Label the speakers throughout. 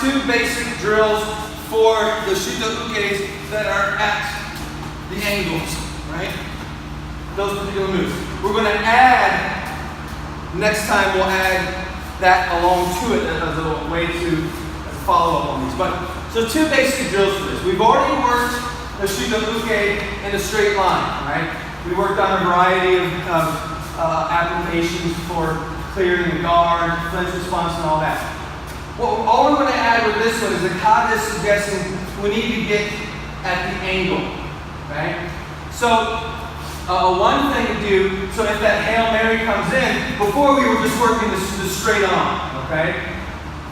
Speaker 1: two basic drills for the Shuto Ukes that are at the angles, right? Those particular moves. We're going to add, next time we'll add that along to it as a way to follow up on these. But so two basic drills for this. We've already worked the Shuto Uke in a straight line, right? We worked on a variety of applications for clearing the guard, flinch response, and all that. Well, all we're going to add with this one is the kata is suggesting we need to get at the angle, okay? So one thing to do, so if that Hail Mary comes in, before we were just working the straight on, okay?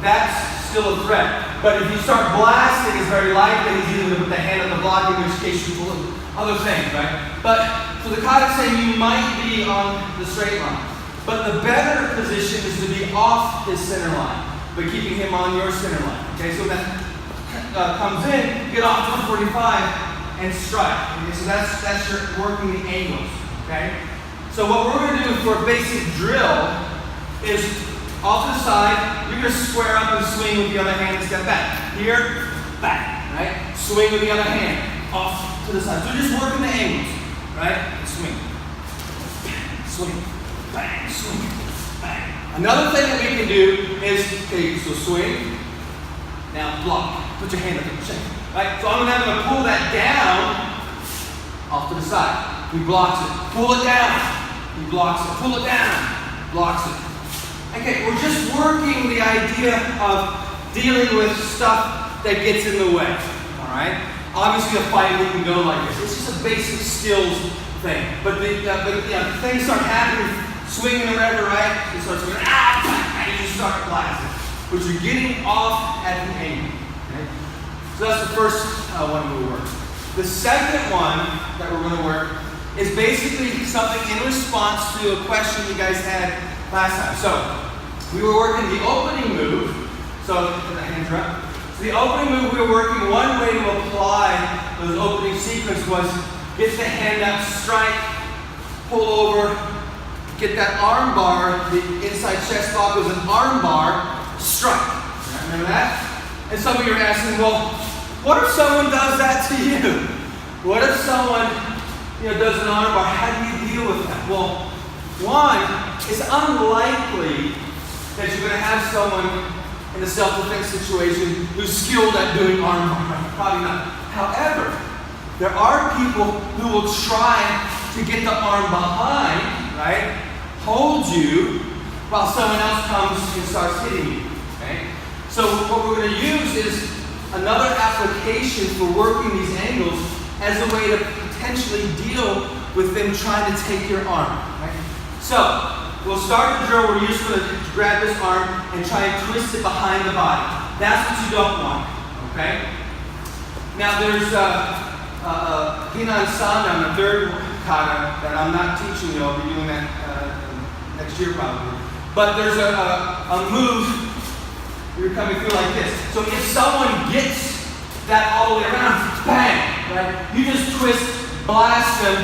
Speaker 1: That's still a threat. But if you start blasting, it's very likely he's either going to put the hand on the block, in which case you pull other things, right? But so the kata is saying you might be on the straight line. But the better position is to be off his center line, but keeping him on your center line. Okay, so that comes in, get off 145 and strike. Okay, so that's your working the angles. Okay, so what we're going to do for a basic drill is off to the side. You're going to square up and swing with the other hand and step back. Here, back. Right, swing with the other hand off to the side. So just working the angles. Right, and swing, swing. Bang, swing, bang. Another thing that we can do is, okay, so swing, now block. Put your hand up, push it. Right, so I'm going to pull that down off to the side. He blocks it. Pull it down. He blocks it. Pull it down. Blocks it. Okay, we're just working the idea of dealing with stuff that gets in the way. All right. Obviously, a fight we can go like this. It's just a basic skills thing. But things start happening. Swinging the rubber, right? You start swinging, and you just start blasting. But you're getting off at the angle. Okay? So that's the first one we work. The second one that we're going to work is basically something in response to a question you guys had last time. So we were working the opening move. So put the hands up. So the opening move we were working, one way to apply those opening sequence was get the hand up, strike, pull over, get that arm bar, the inside chest lock was an arm bar, strike. Remember that? And some of you are asking, well, what if someone does that to you? What if someone does an arm bar? How do you deal with that? Well, one, it's unlikely that you're going to have someone in a self-defense situation who's skilled at doing arm bar. Probably not. However, there are people who will try to get the arm behind, right? Hold you while someone else comes and starts hitting you. Okay? So what we're going to use is another application for working these angles as a way to potentially deal with them trying to take your arm. Right? So we'll start the drill where you're just going to grab this arm and try and twist it behind the body. That's what you don't want. Okay? Now there's Pinan Shodan, the third kata that I'm not teaching you. I'll be doing that next year probably. But there's a move you're coming through like this. So if someone gets that all the way around, bang, right? You just twist, blast them,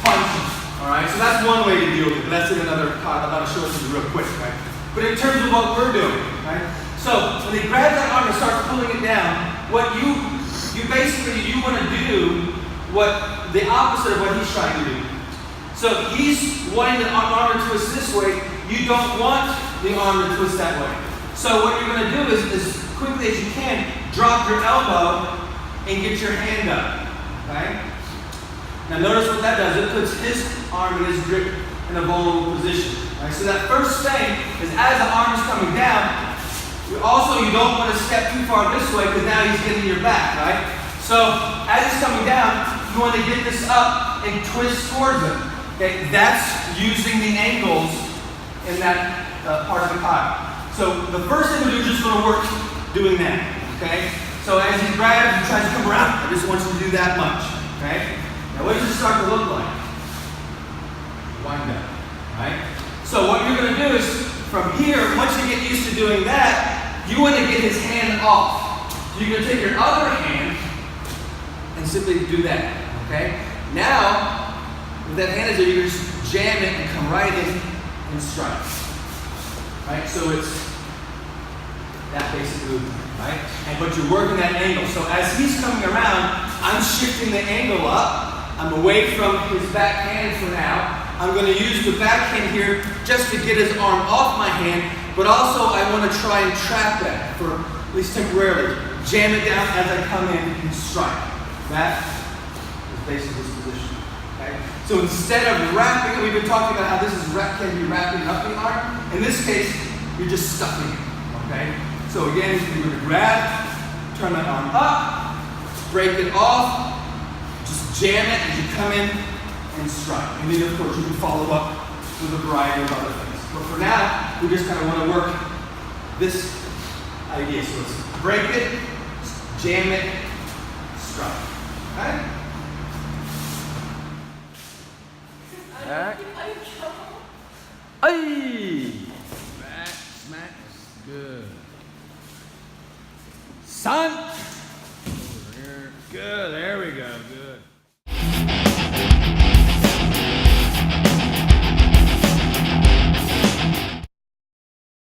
Speaker 1: punch them. Alright, so that's one way to deal with it. But that's in another kata. I'm going to show it to you real quick, right? But in terms of what we're doing, right? So when they grab that arm and start pulling it down, what you want to do the opposite of what he's trying to do. So he's wanting the arm to twist this way. You don't want the arm to twist that way. So what you're going to do is, as quickly as you can, drop your elbow and get your hand up. Okay? Now notice what that does. It puts his arm and his grip in a vulnerable position. Right? So that first thing is as the arm is coming down, you don't want to step too far this way because now he's getting your back, right? So as it's coming down, you want to get this up and twist towards him. Okay, that's using the angles in that part of the kata. So the first thing we do is just going to work doing that. Okay. So as he grabs and tries to come around, I just want you to do that much. Okay. Now what does it start to look like? Wind up. Right. So what you're going to do is from here, once you get used to doing that, you want to get his hand off. So you're going to take your other hand and simply do that. Okay? Now, with that hand is there, you just jam it and come right in and strike. Right? So it's that basic movement, right? But you're working that angle. So as he's coming around, I'm shifting the angle up. I'm away from his backhand for now. I'm going to use the backhand here just to get his arm off my hand, but also I want to try and trap that for at least temporarily. Jam it down as I come in and strike. That is basically this position. Okay? So instead of wrapping, we've been talking about how this is can be wrapping up the arm. In this case, you're just stuffing it. Okay? So again, you're going to grab, turn that arm up, break it off, just jam it as you come in and strike. And then of course you can follow up with a variety of other things. But for now, we just kind of want to work this idea. So let's break it, jam it, strike. Okay? Back. Ay! Back, smack. Good. Son! Over here. Good, there we go. Good.